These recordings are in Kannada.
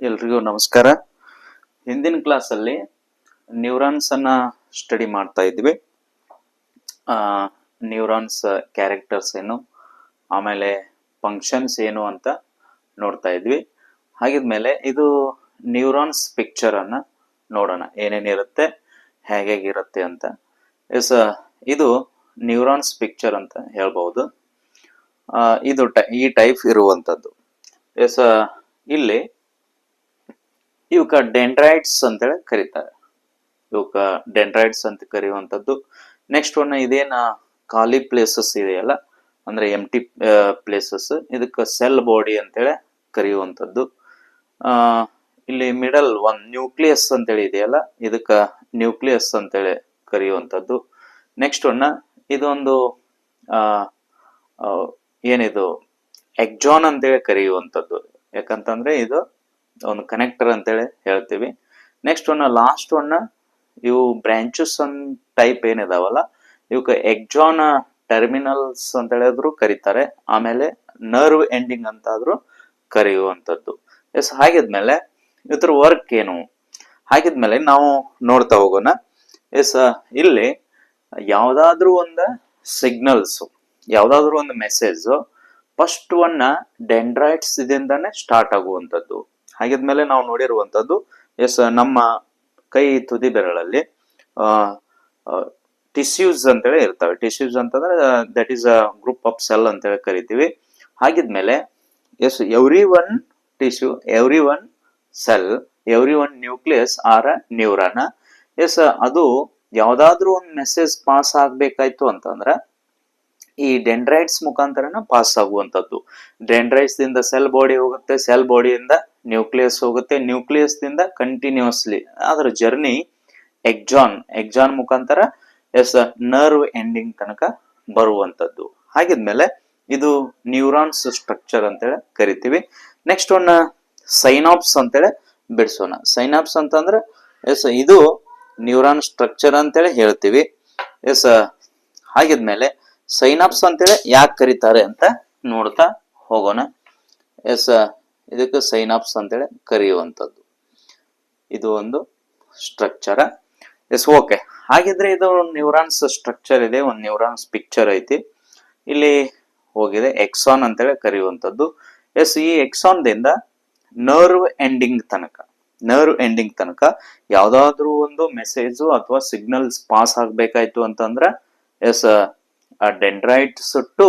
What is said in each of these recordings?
ಎಲ್ರಿಗೂ ನಮಸ್ಕಾರ. ಹಿಂದಿನ ಕ್ಲಾಸಲ್ಲಿ ನ್ಯೂರಾನ್ಸ್ ಅನ್ನ ಸ್ಟಡಿ ಮಾಡ್ತಾ ಇದ್ವಿ. ನ್ಯೂರಾನ್ಸ್ ಕ್ಯಾರೆಕ್ಟರ್ಸ್ ಏನು, ಆಮೇಲೆ ಫಂಕ್ಷನ್ಸ್ ಏನು ಅಂತ ನೋಡ್ತಾ ಇದ್ವಿ. ಹಾಗಿದ್ಮೇಲೆ ಇದು ನ್ಯೂರಾನ್ಸ್ ಪಿಕ್ಚರ್ ಅನ್ನ ನೋಡೋಣ, ಏನೇನಿರುತ್ತೆ, ಹೇಗಿರುತ್ತೆ ಅಂತ. ಎಸ್, ಇದು ನ್ಯೂರಾನ್ಸ್ ಪಿಕ್ಚರ್ ಅಂತ ಹೇಳ್ಬಹುದು. ಇದು ಈ ಟೈಪ್ ಇರುವಂತದ್ದು. ಎಸ್, ಇಲ್ಲಿ ಇವಕ್ಕ ಡೆಂಡ್ರೈಟ್ಸ್ ಅಂತೇಳಿ ಕರೀತಾರೆ. ಇವಕ್ಕ ಡೆಂಡ್ರೈಟ್ಸ್ ಅಂತ ಕರೆಯುವಂಥದ್ದು. ನೆಕ್ಸ್ಟ್ ಒನ್ ಇದೇನ ಖಾಲಿ ಪ್ಲೇಸಸ್ ಇದೆಯಲ್ಲ, ಅಂದ್ರೆ ಎಂಟಿ ಪ್ಲೇಸಸ್, ಇದಕ್ಕೆ ಸೆಲ್ ಬಾಡಿ ಅಂತೇಳಿ ಕರೆಯುವಂಥದ್ದು. ಇಲ್ಲಿ ಮಿಡಲ್ ಒಂದ್ ನ್ಯೂಕ್ಲಿಯಸ್ ಅಂತೇಳಿ ಇದೆಯಲ್ಲ, ಇದಕ್ಕ ನ್ಯೂಕ್ಲಿಯಸ್ ಅಂತೇಳಿ ಕರೆಯುವಂಥದ್ದು. ನೆಕ್ಸ್ಟ್ ಒನ್ ಇದೊಂದು ಏನಿದು ಎಕ್ಸಾನ್ ಅಂತೇಳಿ ಕರೆಯುವಂಥದ್ದು. ಯಾಕಂತಂದ್ರೆ ಇದು ಒಂದು ಕನೆಕ್ಟರ್ ಅಂತೇಳಿ ಹೇಳ್ತೀವಿ. ನೆಕ್ಸ್ಟ್ ಒನ್ ಲಾಸ್ಟ್ ಒನ್ ಇವು ಬ್ರಾಂಚಸ್ ಟೈಪ್ ಏನಿದಾವಲ್ಲ, ಇವಕ್ಕೆ ಎಕ್ಸಾನ್ ಟರ್ಮಿನಲ್ಸ್ ಅಂತ ಹೇಳಿದ್ರು ಕರೀತಾರೆ, ಆಮೇಲೆ ನರ್ವ್ ಎಂಡಿಂಗ್ ಅಂತಾದ್ರೂ ಕರೆಯುವಂಥದ್ದು. ಎಸ್, ಹಾಗಿದ್ಮೇಲೆ ಇದ್ರ ವರ್ಕ್ ಏನು, ಹಾಗಿದ್ಮೇಲೆ ನಾವು ನೋಡ್ತಾ ಹೋಗೋಣ. ಎಸ್, ಇಲ್ಲಿ ಯಾವ್ದಾದ್ರು ಒಂದು ಸಿಗ್ನಲ್ಸ್, ಯಾವ್ದಾದ್ರು ಒಂದು ಮೆಸೇಜ್ ಫಸ್ಟ್ ಒನ್ ಡೆಂಡ್ರೈಟ್ಸ್ ದಿಂದಾನೆ ಸ್ಟಾರ್ಟ್ ಆಗುವಂಥದ್ದು. ಹಾಗಿದ್ಮೇಲೆ ನಾವು ನೋಡಿರುವಂತದ್ದು, ಎಸ್, ನಮ್ಮ ಕೈ ತುದಿ ಬೆರಳಲ್ಲಿ ಟಿಶ್ಯೂಸ್ ಅಂತೇಳಿ ಇರ್ತವೆ. ಟಿಶ್ಯೂಸ್ ಅಂತಂದ್ರೆ that is a group of cell ಅಂತೇಳಿ ಕರಿತೀವಿ. ಹಾಗಿದ್ಮೇಲೆ yes, every one tissue, every one cell, every one nucleus or neuron. Yes, ಅದು ಯಾವ್ದಾದ್ರು ಒಂದು ಮೆಸೇಜ್ ಪಾಸ್ ಆಗ್ಬೇಕಾಯ್ತು ಅಂತಂದ್ರ ಈ ಡೆಂಡ್ರೈಟ್ಸ್ ಮುಖಾಂತರನ ಪಾಸ್ ಆಗುವಂತದ್ದು. ಡೆಂಡ್ರೈಟ್ಸ್ ದಿಂದ ಸೆಲ್ ಬಾಡಿ ಹೋಗುತ್ತೆ, ಸೆಲ್ ಬಾಡಿಯಿಂದ ನ್ಯೂಕ್ಲಿಯಸ್ ಹೋಗುತ್ತೆ, ನ್ಯೂಕ್ಲಿಯಸ್ ದಿಂದ ಕಂಟಿನ್ಯೂಸ್ಲಿ ಅದರ ಜರ್ನಿ ಎಕ್ಸಾನ್ ಮುಖಾಂತರ ಎಸ್ ನರ್ವ್ ಎಂಡಿಂಗ್ ತನಕ ಬರುವಂತದ್ದು. ಹಾಗಿದ್ಮೇಲೆ ಇದು ನ್ಯೂರಾನ್ಸ್ ಸ್ಟ್ರಕ್ಚರ್ ಅಂತೇಳಿ ಕರಿತೀವಿ. ನೆಕ್ಸ್ಟ್ ಒನ್ ಸೈನಾಪ್ಸ್ ಅಂತೇಳಿ ಬಿಡಿಸೋಣ. ಸೈನಾಪ್ಸ್ ಅಂತಂದ್ರೆ ಎಸ್, ಇದು ನ್ಯೂರಾನ್ ಸ್ಟ್ರಕ್ಚರ್ ಅಂತೇಳಿ ಹೇಳ್ತೀವಿ. ಎಸ್, ಹಾಗಿದ್ಮೇಲೆ ಸೈನಾಪ್ಸ್ ಅಂತೇಳಿ ಯಾಕೆ ಕರೀತಾರೆ ಅಂತ ನೋಡ್ತಾ ಹೋಗೋಣ. ಎಸ್, ಇದಕ್ಕೆ ಸೈನಾಪ್ಸ್ ಅಂತೇಳಿ ಕರೆಯುವಂಥದ್ದು. ಇದು ಒಂದು ಸ್ಟ್ರಕ್ಚರ್. S, okay. ಹಾಗಿದ್ರೆ ಇದು ನ್ಯೂರಾನ್ಸ್ ಸ್ಟ್ರಕ್ಚರ್ ಇದೆ, ಒಂದು ನ್ಯೂರಾನ್ಸ್ ಪಿಕ್ಚರ್ ಐತಿ. ಇಲ್ಲಿ ಹೋಗಿದೆ ಎಕ್ಸಾನ್ ಅಂತೇಳಿ ಕರೆಯುವಂಥದ್ದು. ಎಸ್, ಈ ಎಕ್ಸಾನ್ ದಿಂದ ನರ್ವ್ ಎಂಡಿಂಗ್ ತನಕ ಯಾವ್ದಾದ್ರು ಒಂದು ಮೆಸೇಜ್ ಅಥವಾ ಸಿಗ್ನಲ್ಸ್ ಪಾಸ್ ಆಗ್ಬೇಕಾಯ್ತು ಅಂತಂದ್ರ yes, dendrites to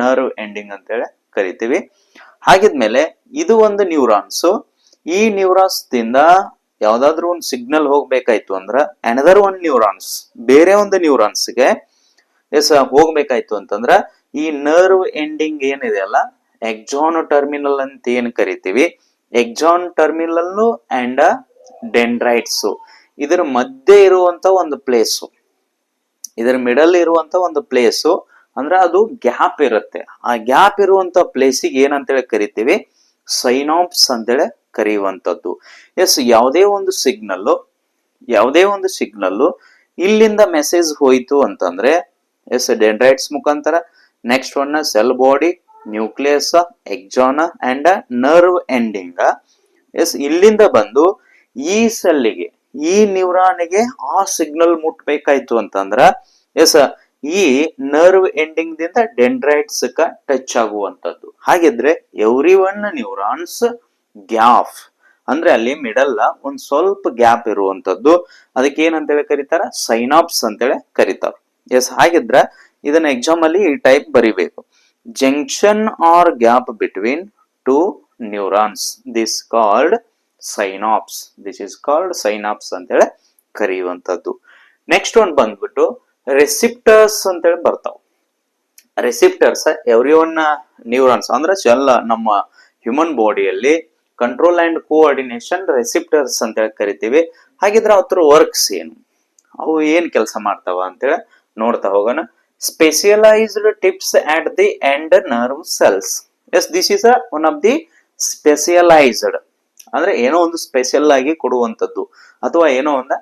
nerve ending ಅಂತೇಳಿ ಕರಿತೀವಿ. ಹಾಗಿದ್ಮೇಲೆ ಇದು ಒಂದು ನ್ಯೂರಾನ್ಸ್. ಈ ನ್ಯೂರಾನ್ಸ್ ದಿಂದ ಯಾವ್ದಾದ್ರು ಒಂದು ಸಿಗ್ನಲ್ ಹೋಗ್ಬೇಕಾಯ್ತು ಅಂದ್ರ ಅನದರ್ ಒನ್ ನ್ಯೂರಾನ್ಸ್, ಬೇರೆ ಒಂದು ನ್ಯೂರಾನ್ಸ್ಗೆ ಎಸ್ ಹೋಗ್ಬೇಕಾಯ್ತು ಅಂತಂದ್ರ ಈ ನರ್ವ್ ಎಂಡಿಂಗ್ ಏನಿದೆ ಅಲ್ಲ, ಎಕ್ಸಾನ್ ಟರ್ಮಿನಲ್ ಅಂತ ಏನ್ ಕರಿತೀವಿ, ಎಕ್ಸಾನ್ ಟರ್ಮಿನಲ್ ಅಂಡ್ ಡೆಂಡ್ರೈಟ್ಸ್ ಇದರ ಮಧ್ಯೆ ಇರುವಂತ ಒಂದು ಪ್ಲೇಸ್, ಇದರ ಮಿಡಲ್ ಇರುವಂತ ಒಂದು ಪ್ಲೇಸ್, ಅಂದ್ರೆ ಅದು ಗ್ಯಾಪ್ ಇರುತ್ತೆ. ಆ ಗ್ಯಾಪ್ ಇರುವಂತ ಪ್ಲೇಸಿಗೆ ಏನಂತೇಳಿ ಕರಿತೀವಿ, ಸೈನಾಪ್ಸ್ ಅಂತೇಳಿ ಕರೆಯುವಂಥದ್ದು. ಎಸ್, ಯಾವುದೇ ಒಂದು ಸಿಗ್ನಲ್ ಇಲ್ಲಿಂದ ಮೆಸೇಜ್ ಹೋಯ್ತು ಅಂತಂದ್ರೆ ಎಸ್, ಡೆಂಡ್ರೈಟ್ಸ್ ಮುಖಾಂತರ, next one cell body, nucleus, axon and nerve ending. Yes, ಇಲ್ಲಿಂದ ಬಂದು ಈ ಸೆಲ್ಗೆ, ಈ ನ್ಯೂರಾನ್ಗೆ ಆ ಸಿಗ್ನಲ್ ಮುಟ್ಬೇಕಾಯ್ತು ಅಂತಂದ್ರ ಎಸ್, ಈ ನರ್ವ್ ಎಂಡಿಂಗ್ ದಿಂದ ಡೆಂಡ್ರೈಟ್ಸ್ ಟಚ್ ಆಗುವಂತದ್ದು. ಹಾಗಿದ್ರೆ ಎವ್ರಿ ಒನ್ ನ್ಯೂರಾನ್ಸ್ ಗ್ಯಾಪ್ ಅಂದ್ರೆ ಅಲ್ಲಿ ಮಿಡಲ್ ಒಂದ್ ಸ್ವಲ್ಪ ಗ್ಯಾಪ್ ಇರುವಂತದ್ದು, ಅದಕ್ಕೆ ಏನಂತೇಳಿ ಕರೀತಾರ, ಸೈನಾಪ್ಸ್ ಅಂತೇಳಿ ಕರೀತಾರ. ಎಸ್, ಹಾಗಿದ್ರ ಇದನ್ನ ಎಕ್ಸಾಮ್ ಅಲ್ಲಿ ಈ ಟೈಪ್ ಬರಿಬೇಕು. Junction or gap between two neurons, this is called synapse ಅಂತೇಳಿ ಕರೆಯುವಂತದ್ದು. ನೆಕ್ಸ್ಟ್ ಒನ್ ಬಂದ್ಬಿಟ್ಟು ರೆಸಿಪ್ಟರ್ಸ್ ಅಂತೇಳಿ ಬರ್ತಾವ. ರೆಸಿಪ್ಟರ್ಸ್ ಎವ್ರಿ ಒನ್ ನ್ಯೂರಾನ್ಸ್ ಅಂದ್ರೆ ಎಲ್ಲ ನಮ್ಮ ಹ್ಯೂಮನ್ ಬಾಡಿಯಲ್ಲಿ ಕಂಟ್ರೋಲ್ ಅಂಡ್ ಕೋಆರ್ಡಿನೇಷನ್ ರೆಸಿಪ್ಟರ್ಸ್ ಅಂತೇಳಿ ಕರಿತೀವಿ. ಹಾಗಿದ್ರೆ ಅವ್ರ ವರ್ಕ್ಸ್ ಏನು, ಅವು ಏನ್ ಕೆಲಸ ಮಾಡ್ತಾವ ಅಂತೇಳಿ ನೋಡ್ತಾ ಹೋಗೋಣ. Specialized tips at the end nerve cells. Yes, this is one of the specialized ಅಂದ್ರೆ ಏನೋ ಒಂದು ಸ್ಪೆಷಲ್ ಆಗಿ ಕೊಡುವಂತದ್ದು, ಅಥವಾ ಏನೋ ಒಂದು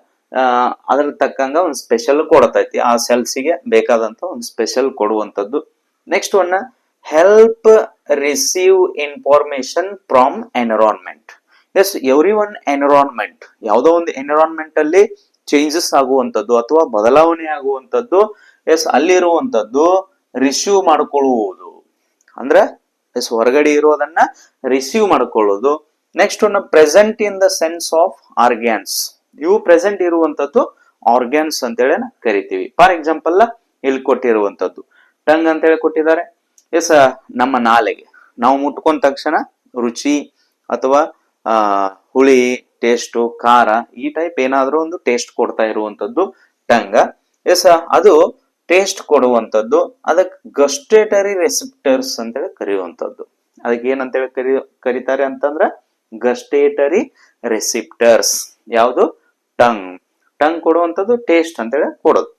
ಅದ್ರ ತಕ್ಕಂಗ ಒಂದು ಸ್ಪೆಷಲ್ ಕೊಡತೈತಿ, ಆ ಸೆಲ್ಸ್ಗೆ ಬೇಕಾದಂತ ಒಂದು ಸ್ಪೆಷಲ್ ಕೊಡುವಂತದ್ದು. Next one help receive information from environment. Yes every one environment, ಯಾವುದೋ ಒಂದು ಎನ್ವಿರಾನ್ಮೆಂಟ್ ಅಲ್ಲಿ ಚೇಂಜಸ್ ಆಗುವಂಥದ್ದು ಅಥವಾ ಬದಲಾವಣೆ ಆಗುವಂಥದ್ದು, ಎಸ್ ಅಲ್ಲಿರುವಂಥದ್ದು ರಿಸೀವ್ ಮಾಡ್ಕೊಳ್ಳುವುದು ಅಂದ್ರೆ ಎಸ್ ಹೊರಗಡೆ ಇರೋದನ್ನ ರಿಸೀವ್ ಮಾಡ್ಕೊಳ್ಳೋದು. ನೆಕ್ಸ್ಟ್ ಒಂದು present in the sense of organs, ಇವು ಪ್ರೆಸೆಂಟ್ ಇರುವಂತದ್ದು ಆರ್ಗ್ಯಾನ್ಸ್ ಅಂತೇಳಿ ಕರಿತೀವಿ. ಫಾರ್ ಎಕ್ಸಾಂಪಲ್ ಇಲ್ಲಿ ಕೊಟ್ಟಿರುವಂತದ್ದು ಟಂಗ್ ಅಂತೇಳಿ ಕೊಟ್ಟಿದ್ದಾರೆ. ಎಸ್ ನಮ್ಮ ನಾಲೆಗೆ ನಾವು ಮುಟ್ಕೊಂಡ ತಕ್ಷಣ ರುಚಿ ಅಥವಾ ಹುಳಿ, ಟೇಸ್ಟ್, ಖಾರ ಈ ಟೈಪ್ ಏನಾದ್ರೂ ಒಂದು ಟೇಸ್ಟ್ ಕೊಡ್ತಾ ಇರುವಂತದ್ದು ಟಂಗ್. ಎಸ್ ಅದು ಟೇಸ್ಟ್ ಕೊಡುವಂತದ್ದು, ಅದಕ್ಕೆ ಗಸ್ಟೇಟರಿ ರೆಸಿಪ್ಟರ್ಸ್ ಅಂತೇಳಿ ಕರೆಯುವಂತದ್ದು. ಅದಕ್ಕೆ ಏನಂತೇಳಿ ಕರೀತಾರೆ ಅಂತಂದ್ರ ಗಸ್ಟೇಟರಿ ರೆಸಿಪ್ಟರ್ಸ್. ಯಾವುದು? ಟಂಗ್. ಟಂಗ್ ಕೊಡುವಂತದ್ದು ಟೇಸ್ಟ್ ಅಂತೇಳಿ ಕೊಡೋದು.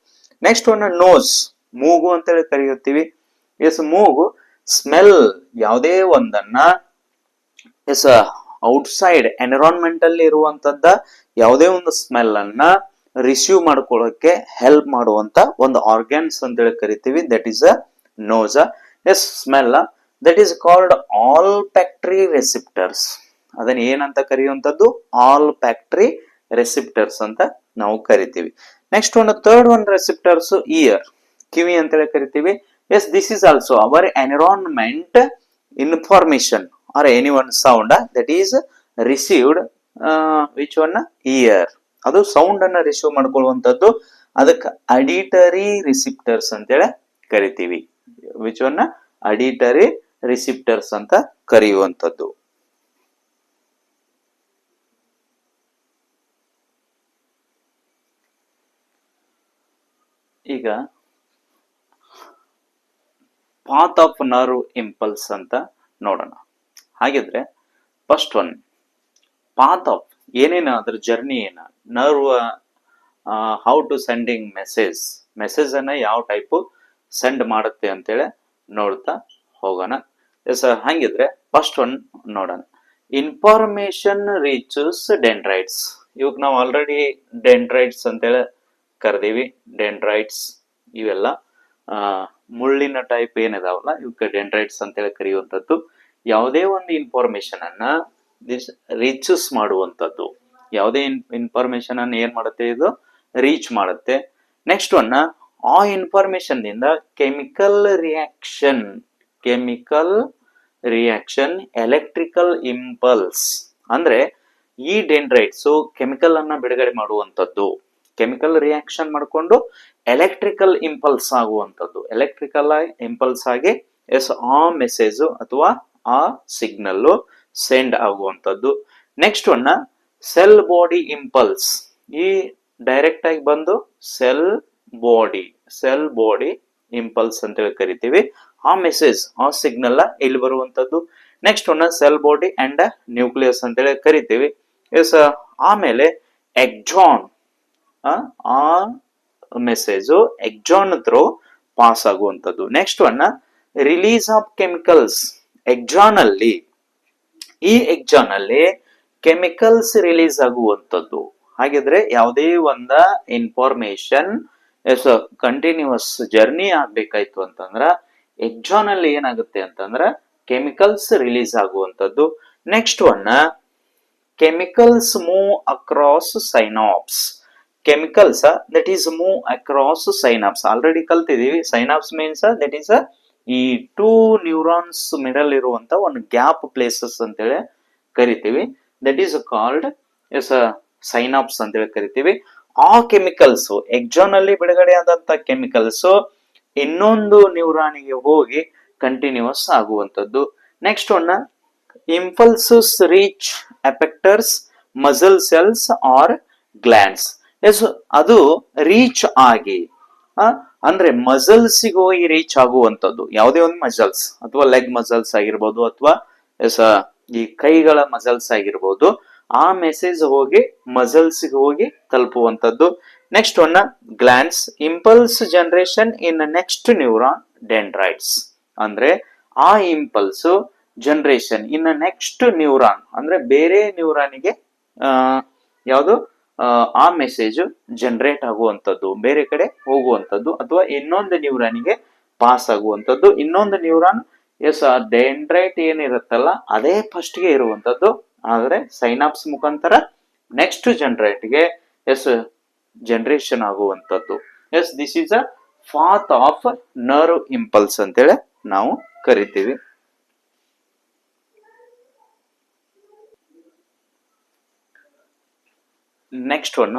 ನೆಕ್ಸ್ಟ್ ಒಂದು ನೋಸ್, ಮೂಗು ಅಂತೇಳಿ ಕರೆಯುತ್ತೀವಿ. ಎಸ್ ಮೂಗು ಸ್ಮೆಲ್, ಯಾವುದೇ ಒಂದನ್ನ ಎಸ್ ಔಟ್ಸೈಡ್ ಎನ್ವಿರಾನ್ಮೆಂಟ್ ಅಲ್ಲಿ ಇರುವಂತದ್ದ ಯಾವುದೇ ಒಂದು ಸ್ಮೆಲ್ ಅನ್ನ ರಿಸೀವ್ ಮಾಡ್ಕೊಳ್ಳೋಕೆ ಹೆಲ್ಪ್ ಮಾಡುವಂತ ಒಂದು ಆರ್ಗ್ಯಾನ್ಸ್ ಅಂತೇಳಿ ಕರಿತೀವಿ. That is a nose. Yes smell that is called olfactory receptors. ಅದನ್ನ ಏನಂತ ಕರೆಯುವಂತದ್ದು? ಆಲ್ಫ್ಯಾಕ್ಟರಿ ರೆಸಿಪ್ಟರ್ಸ್ ಅಂತ ನಾವು ಕರಿತೀವಿ. ನೆಕ್ಸ್ಟ್ ಒಂದು ಥರ್ಡ್ ಒನ್ ರೆಸಿಪ್ಟರ್ಸ್ ಇಯರ್, ಕಿವಿ ಅಂತೇಳಿ ಕರಿತೀವಿ. Yes this is also our environment information or any one sound that is received which one ear. ಅದು ಸೌಂಡ್ ಅನ್ನ ರಿಸೀವ್ ಮಾಡ್ಕೊಳ್ಳುವಂತದ್ದು. ಅದಕ್ಕೆ ಅಡಿಟರಿ ರಿಸಿಪ್ಟರ್ಸ್ ಅಂತೇಳಿ ಕರಿತೀವಿ. Which one? ಅಡಿಟರಿ ರಿಸಿಪ್ಟರ್ಸ್ ಅಂತ ಕರೆಯುವಂತದ್ದು. ಈಗ ಪಾತ್ ಆಫ್ ನರ್ವ್ ಇಂಪಲ್ಸ್ ಅಂತ ನೋಡೋಣ. ಹಾಗಿದ್ರೆ ಫಸ್ಟ್ ಒನ್ ಪಾತ್ ಆಫ್ ಏನೇನ ಅದ್ರ ಜರ್ನಿ ಏನ, nerve how to sending message ಅನ್ನ ಯಾವ ಟೈಪ್ ಸೆಂಡ್ ಮಾಡುತ್ತೆ ಅಂತೇಳಿ ನೋಡ್ತಾ ಹೋಗೋಣ. ಎಸ್ ಹಂಗಿದ್ರೆ ಫಸ್ಟ್ ಒನ್ ನೋಡೋಣ. Information reaches dendrites. ಇವಾಗ ನಾವು ಆಲ್ರೆಡಿ ಡೆಂಡ್ರೈಟ್ಸ್ ಅಂತೇಳಿ ಕರೆದೀವಿ. ಡೆಂಡ್ರೈಟ್ಸ್ ಇವೆಲ್ಲ ಮುಳ್ಳಿನ ಟೈಪ್ ಏನಿದಾವಲ್ಲ ಇವಕ್ಕೆ ಡೆಂಡ್ರೈಟ್ಸ್ ಅಂತೇಳಿ ಕರೆಯುವಂಥದ್ದು. ಯಾವುದೇ ಒಂದು ಇನ್ಫಾರ್ಮೇಶನ್ ಅನ್ನ ರೀಚಸ್ ಮಾಡುವಂಥದ್ದು. ಯಾವುದೇ ಇನ್ಫಾರ್ಮೇಶನ್ ಅನ್ನ ಏನ್ ಮಾಡುತ್ತೆ? ಇದು ರೀಚ್ ಮಾಡುತ್ತೆ. ನೆಕ್ಸ್ಟ್ ಒನ್ ಆ ಇನ್ಫಾರ್ಮೇಶನ್ ದಿಂದ ಕೆಮಿಕಲ್ ರಿಯಾಕ್ಷನ್ ಎಲೆಕ್ಟ್ರಿಕಲ್ ಇಂಪಲ್ಸ್. ಅಂದ್ರೆ ಈ ಡೆಂಡ್ರೈಟ್ಸ್ ಕೆಮಿಕಲ್ ಅನ್ನ ಬಿಡುಗಡೆ ಮಾಡುವಂಥದ್ದು. ಕೆಮಿಕಲ್ ರಿಯಾಕ್ಷನ್ ಮಾಡಿಕೊಂಡು ಎಲೆಕ್ಟ್ರಿಕಲ್ ಇಂಪಲ್ಸ್ ಆಗುವಂಥದ್ದು. ಎಲೆಕ್ಟ್ರಿಕಲ್ ಇಂಪಲ್ಸ್ ಆಗಿ ಎಸ್ ಆ ಮೆಸೇಜ್ ಅಥವಾ ಆ ಸಿಗ್ನಲ್ ಸೆಂಡ್ ಆಗುವಂಥದ್ದು. Next one cell body impulse. ಈ ಡೈರೆಕ್ಟ್ ಆಗಿ ಬಂದು ಸೆಲ್ ಬಾಡಿ ಇಂಪಲ್ಸ್ ಅಂತೇಳಿ ಕರಿತೀವಿ. ಆ ಮೆಸೇಜ್ ಆ ಸಿಗ್ನಲ್ ಇಲ್ಲಿ ಬರುವಂತದ್ದು. Next one cell body and nucleus ಅಂತೇಳಿ ಕರಿತೀವಿ. ಎಸ್ ಆಮೇಲೆ ಎಕ್ಸಾನ್, ಆ ಮೆಸೇಜ್ ಎಕ್ಸಾನ್ ಥ್ರೂ ಪಾಸ್ ಆಗುವಂಥದ್ದು. Next one release of chemicals. Axon ಅಲ್ಲಿ ಕೆಮಿಕಲ್ಸ್ ರಿಲೀಸ್ ಆಗುವಂಥದ್ದು. ಹಾಗಿದ್ರೆ ಯಾವುದೇ ಒಂದ ಇನ್ಫಾರ್ಮೇಶನ್ ಎಸ್ ಕಂಟಿನ್ಯೂಸ್ ಜರ್ನಿ ಆಗ್ಬೇಕಾಯ್ತು ಅಂತಂದ್ರ ಎಕ್ಸಾನ್ ಅಲ್ಲಿ ಏನಾಗುತ್ತೆ ಅಂತಂದ್ರ ಕೆಮಿಕಲ್ಸ್ ರಿಲೀಸ್ ಆಗುವಂಥದ್ದು. Next one chemicals move across synapse. Chemicals that is move across synapse. Already ಕಲ್ತಿದೀವಿ. ಸೈನಾಪ್ಸ್ ಮೀನ್ಸ್ ದಟ್ ಈಸ್ ಈ ಟೂ ನ್ಯೂರಾನ್ಸ್ ಮಿಡಲ್ ಇರುವಂತ ಒಂದು ಗ್ಯಾಪ್ ಪ್ಲೇಸಸ್ ಅಂತೇಳಿ ಕರಿತೀವಿ. That is called as synapse ಅಂತೇಳಿ ಕರಿತೀವಿ. ಆ ಕೆಮಿಕಲ್ಸ್ ಎಕ್ಸಾನ್ ಅಲ್ಲಿ ಬಿಡುಗಡೆ ಆದಂತ ಕೆಮಿಕಲ್ಸ್ ಇನ್ನೊಂದು ನ್ಯೂರಾನಿಗೆ ಹೋಗಿ ಕಂಟಿನ್ಯೂಸ್ ಆಗುವಂಥದ್ದು. Next one impulses reach effectors muscle cells or glands. Yes ಅದು ರೀಚ್ ಆಗಿ ಅಂದ್ರೆ ಮಸಲ್ಸ್ ಹೋಗಿ ರೀಚ್ ಆಗುವಂಥದ್ದು. ಯಾವುದೇ ಒಂದು ಮಸಲ್ಸ್ ಅಥವಾ ಲೆಗ್ ಮಸಲ್ಸ್ ಆಗಿರ್ಬೋದು ಅಥವಾ ಎಸ್ ಈ ಕೈಗಳ ಮಸಲ್ಸ್ ಆಗಿರ್ಬೋದು. ಆ ಮೆಸೇಜ್ ಹೋಗಿ ಮಸಲ್ಸ್ ಹೋಗಿ ತಲುಪುವಂಥದ್ದು. Next one glands impulse generation in next neuron dendrites. ಅಂದ್ರೆ ಆ impulse generation in next neuron ಅಂದ್ರೆ ಬೇರೆ ನ್ಯೂರಾನಿಗೆ ಯಾವುದು ಆ ಮೆಸೇಜ್ ಜನರೇಟ್ ಆಗುವಂಥದ್ದು, ಬೇರೆ ಕಡೆ ಹೋಗುವಂಥದ್ದು ಅಥವಾ ಇನ್ನೊಂದು ನ್ಯೂರಾನಿಗೆ ಪಾಸ್ ಆಗುವಂಥದ್ದು. ಇನ್ನೊಂದು ನ್ಯೂರಾನ್ ಎಸ್ ಡೆಂಡ್ರೈಟ್ ಏನಿರುತ್ತಲ್ಲ ಅದೇ ಫಸ್ಟ್ ಗೆ ಇರುವಂತದ್ದು ಆದ್ರೆ ಸೈನಾಪ್ಸ್ ಮುಖಾಂತರ ನೆಕ್ಸ್ಟ್ ಜನರೇಟ್ಗೆ ಎಸ್ ಜನರೇಷನ್ ಆಗುವಂತದ್ದು. Yes this is a path of nerve impulse ಅಂತೇಳಿ ನಾವು ಕರಿತೀವಿ. ನೆಕ್ಸ್ಟ್ ಒನ್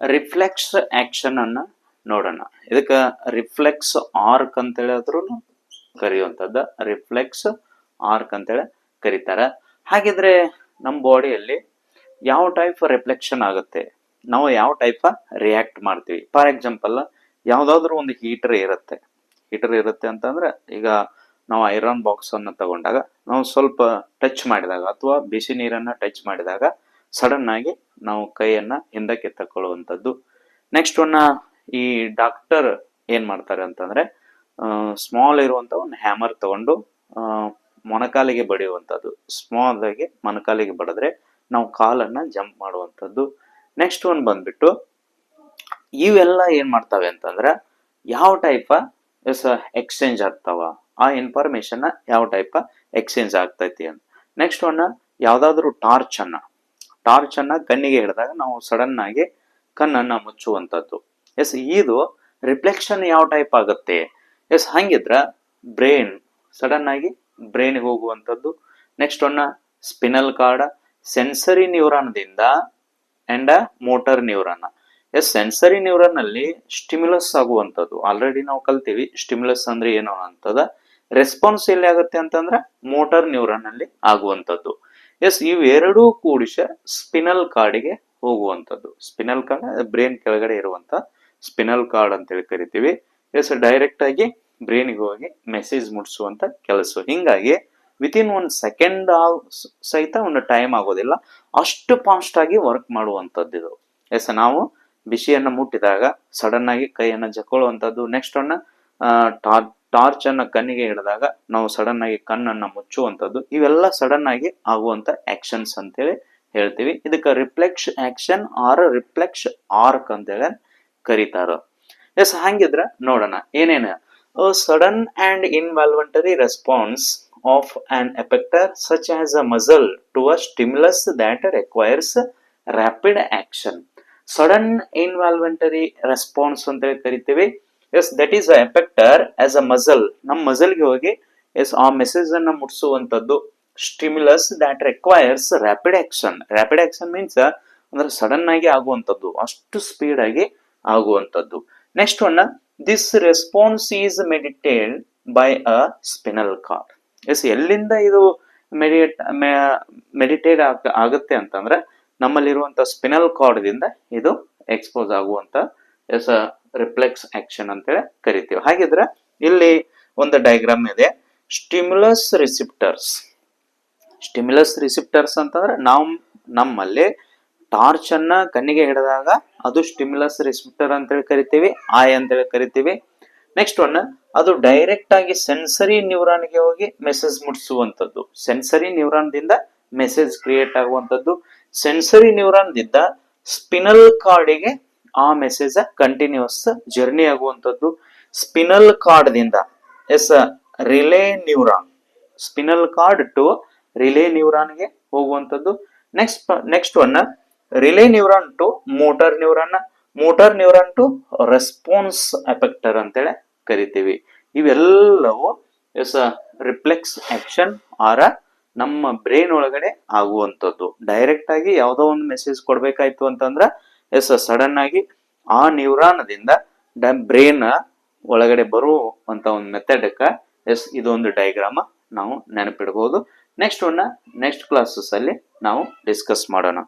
ರಿಫ್ಲೆಕ್ಸ್ ಆಕ್ಷನ್ ಅನ್ನ ನೋಡೋಣ. ಇದಕ್ಕ ರಿಫ್ಲೆಕ್ಸ್ ಆರ್ಕ್ ಅಂತ ಹೇಳಿದ್ರು ಕರೆಯುವಂತದ್ದು, ರಿಫ್ಲೆಕ್ಸ್ ಆರ್ಕ್ ಅಂತೇಳಿ ಕರೀತಾರ. ಹಾಗಿದ್ರೆ ನಮ್ಮ ಬಾಡಿಯಲ್ಲಿ ಯಾವ ಟೈಪ್ ರಿಫ್ಲೆಕ್ಷನ್ ಆಗುತ್ತೆ, ನಾವು ಯಾವ ಟೈಪ್ ರಿಯಾಕ್ಟ್ ಮಾಡ್ತೀವಿ. ಫಾರ್ ಎಕ್ಸಾಂಪಲ್ ಯಾವ್ದಾದ್ರು ಒಂದು ಹೀಟರ್ ಇರುತ್ತೆ ಅಂತಂದ್ರೆ, ಈಗ ನಾವು ಐರನ್ ಬಾಕ್ಸ್ ಅನ್ನು ತಗೊಂಡಾಗ ನಾವು ಸ್ವಲ್ಪ ಟಚ್ ಮಾಡಿದಾಗ ಅಥವಾ ಬಿಸಿ ನೀರನ್ನ ಟಚ್ ಮಾಡಿದಾಗ ಸಡನ್ ಆಗಿ ನಾವು ಕೈಯನ್ನ ಹಿಂದಕ್ಕೆ ತಕೊಳ್ಳುವಂಥದ್ದು. ನೆಕ್ಸ್ಟ್ ಒನ್ನ ಈ ಡಾಕ್ಟರ್ ಏನ್ ಮಾಡ್ತಾರೆ ಅಂತಂದ್ರೆ, ಸ್ಮಾಲ್ ಇರುವಂತ ಒಂದು ಹ್ಯಾಮರ್ ತಗೊಂಡು ಮೊಣಕಾಲಿಗೆ ಬಡಿಯುವಂಥದ್ದು. ಸ್ಮಾಲ್ ಆಗಿ ಮೊಣಕಾಲಿಗೆ ಬಡಿದ್ರೆ ನಾವು ಕಾಲನ್ನ ಜಂಪ್ ಮಾಡುವಂಥದ್ದು. ನೆಕ್ಸ್ಟ್ ಒನ್ ಬಂದ್ಬಿಟ್ಟು ಇವೆಲ್ಲ ಏನ್ ಮಾಡ್ತಾವೆ ಅಂತಂದ್ರೆ ಯಾವ ಟೈಪ್ ಎಕ್ಸ್ಚೇಂಜ್ ಆಗ್ತಾವ, ಆ ಇನ್ಫಾರ್ಮೇಶನ್ ಯಾವ ಟೈಪ್ ಎಕ್ಸ್ಚೇಂಜ್ ಆಗ್ತೈತಿ ಅಂತ. ನೆಕ್ಸ್ಟ್ ಒನ್ ಯಾವ್ದಾದ್ರು ಟಾರ್ಚ್ ಅನ್ನ ಕಣ್ಣಿಗೆ ಹಿಡಿದಾಗ ನಾವು ಸಡನ್ ಆಗಿ ಕಣ್ಣನ್ನ ಮುಚ್ಚುವಂಥದ್ದು. ಎಸ್ ಇದು ರಿಫ್ಲೆಕ್ಷನ್ ಯಾವ ಟೈಪ್ ಆಗುತ್ತೆ. ಎಸ್ ಹಂಗಿದ್ರ ಬ್ರೈನ್ ಸಡನ್ ಆಗಿ ಬ್ರೈನ್ಗೆ ಹೋಗುವಂಥದ್ದು. Next one spinal cord sensory neuron ದಿಂದ and motor neuron. Yes sensory neuron ಅಲ್ಲಿ ಸ್ಟಿಮ್ಯುಲಸ್ ಆಗುವಂಥದ್ದು ಆಲ್ರೆಡಿ ನಾವು ಕಲ್ತೀವಿ. ಸ್ಟಿಮ್ಯುಲಸ್ ಅಂದ್ರೆ ಏನು ಅಂತದ. ರೆಸ್ಪಾನ್ಸ್ ಎಲ್ಲಿ ಆಗುತ್ತೆ ಅಂತಂದ್ರೆ ಮೋಟರ್ ನ್ಯೂರಾನ್ ಅಲ್ಲಿ ಆಗುವಂಥದ್ದು. ಎಸ್ ಇವೆರಡೂ ಕೂಡಿಸ ಸ್ಪಿನಲ್ ಕಾರ್ಡ್ಗೆ ಹೋಗುವಂಥದ್ದು. ಸ್ಪಿನಲ್ ಕಾರ್ಡ್ ಬ್ರೈನ್ ಕೆಳಗಡೆ ಇರುವಂತ ಸ್ಪಿನಲ್ ಕಾರ್ಡ್ ಅಂತೇಳಿ ಕರಿತೀವಿ. ಎಸ್ ಡೈರೆಕ್ಟ್ ಆಗಿ ಬ್ರೈನ್ಗೆ ಹೋಗಿ ಮೆಸೇಜ್ ಮುಟ್ಸುವಂತ ಕೆಲಸ. ಹಿಂಗಾಗಿ ವಿತಿನ್ 1 ಸೆಕೆಂಡ್ ಸಹಿತ ಒಂದು ಟೈಮ್ ಆಗೋದಿಲ್ಲ, ಅಷ್ಟು ಫಾಸ್ಟ್ ಆಗಿ ವರ್ಕ್ ಮಾಡುವಂಥದ್ದು ಇದು. ಎಸ್ ನಾವು ಬಿಸಿಯನ್ನ ಮುಟ್ಟಿದಾಗ ಸಡನ್ ಆಗಿ ಕೈಯನ್ನ ಜಕ್ಕೊಳ್ಳುವಂಥದ್ದು. ನೆಕ್ಸ್ಟ್ ಒನ್ನ ಟಾರ್ಚ್ ಅನ್ನ ಕಣ್ಣಿಗೆ ಹಿಡಿದಾಗ ನಾವು ಸಡನ್ ಆಗಿ ಕಣ್ಣನ್ನ ಮುಚ್ಚುವಂಥದ್ದು. ಇವೆಲ್ಲ ಸಡನ್ ಆಗಿ ಆಗುವಂತ ಆಕ್ಷನ್ಸ್ ಅಂತೇಳಿ ಹೇಳ್ತೀವಿ. ಇದಕ್ಕೆ reflex action or reflex arc ಅಂತೇಳಿ ಕರೀತಾರ. ಎಸ್ ಹಂಗಿದ್ರ ನೋಡೋಣ ಏನೇನ. Sudden and involuntary response of an effector such as a muzzle to a stimulus that requires rapid action. Sudden involuntary response ಅಂತ ಕರಿತೀವಿ. Yes that is a effector as a muscle. ನಮ್ಮ ಮಸಲ್ಗೆ ಹೋಗಿ ಎಸ್ ಆ ಮೆಸೇಜ್ ಅನ್ನ ಮುಟ್ಸುವಂಥದ್ದು. Stimulus that requires rapid action. Rapid action means ಅಂದ್ರೆ ಸಡನ್ ಆಗಿ ಆಗುವಂಥದ್ದು, ಅಷ್ಟು ಸ್ಪೀಡ್ ಆಗಿ ಆಗುವಂಥದ್ದು. Next one this response is mediated by a spinal cord. Yes ಎಲ್ಲಿಂದ ಇದು ಮೆಡಿಟೇಟ್ ಆಗುತ್ತೆ ಅಂತಂದ್ರೆ ನಮ್ಮಲ್ಲಿರುವಂತ ಸ್ಪಿನಲ್ ಕಾರ್ಡ್ ದಿಂದ ಇದು ಎಕ್ಸ್ಪೋಸ್ ಆಗುವಂತ ಎಸ್ ರಿಫ್ಲೆಕ್ಸ್ ಆಕ್ಷನ್ ಅಂತೇಳಿ ಕರಿತೀವಿ. ಹಾಗಿದ್ರೆ ಇಲ್ಲಿ ಒಂದು ಡಯಾಗ್ರಾಮ್ ಇದೆ. ಸ್ಟಿಮ್ಯುಲಸ್ ರಿಸಿಪ್ಟರ್ಸ್ ಅಂತಂದ್ರೆ ನಮ್ಮಲ್ಲಿ ಟಾರ್ಚ್ ಅನ್ನ ಕಣ್ಣಿಗೆ ಹಿಡಿದಾಗ ಅದು ಸ್ಟಿಮ್ಯುಲಸ್ ರಿಸಿಪ್ಟರ್ ಅಂತೇಳಿ ಕರಿತೀವಿ, ಐ ಅಂತೇಳಿ ಕರಿತೀವಿ. ನೆಕ್ಸ್ಟ್ ಒನ್ ಅದು ಡೈರೆಕ್ಟ್ ಆಗಿ ಸೆನ್ಸರಿ ನ್ಯೂರಾನ್ ಗೆ ಹೋಗಿ ಮೆಸೇಜ್ ಮುಟ್ಸುವಂಥದ್ದು. ಸೆನ್ಸರಿ ನ್ಯೂರಾನ್ ದಿಂದ ಮೆಸೇಜ್ ಕ್ರಿಯೇಟ್ ಆಗುವಂಥದ್ದು. ಸೆನ್ಸರಿ ನ್ಯೂರಾನ್ ದಿಂದ ಸ್ಪಿನಲ್ ಕಾರ್ಡಿಗೆ ಆ ಮೆಸೇಜ್ ಕಂಟಿನ್ಯೂಸ್ ಜರ್ನಿ ಆಗುವಂಥದ್ದು. ಸ್ಪಿನಲ್ ಕಾರ್ಡ್ ದಿಂದ yes relay neuron, spinal cord to relay neuron ಗೆ ಹೋಗುವಂಥದ್ದು. Next one relay neuron to motor neuron to response effector ಅಂತೇಳಿ ಕರಿತೀವಿ. ಇವೆಲ್ಲವೂ ಎಸ್ ರಿಫ್ಲೆಕ್ಸ್ ಆಕ್ಷನ್ ಆರ ನಮ್ಮ ಬ್ರೈನ್ ಒಳಗಡೆ ಆಗುವಂಥದ್ದು. ಡೈರೆಕ್ಟ್ ಆಗಿ ಯಾವುದೋ ಒಂದು ಮೆಸೇಜ್ ಕೊಡ್ಬೇಕಾಯ್ತು ಅಂತಂದ್ರ ಎಸ್ ಸಡನ್ ಆಗಿ ಆ ನ್ಯೂರಾನ್ದಿಂದ ಬ್ರೈನ್ ಒಳಗಡೆ ಬರುವಂತ ಒಂದು ಮೆಥಡ್ಕ ಎಸ್ ಇದೊಂದು ಡಯಾಗ್ರಾಮ್ ನಾವು ನೆನಪಿಡಬಹುದು. ನೆಕ್ಸ್ಟ್ ಕ್ಲಾಸಸ್ ಅಲ್ಲಿ ನಾವು ಡಿಸ್ಕಸ್ ಮಾಡೋಣ.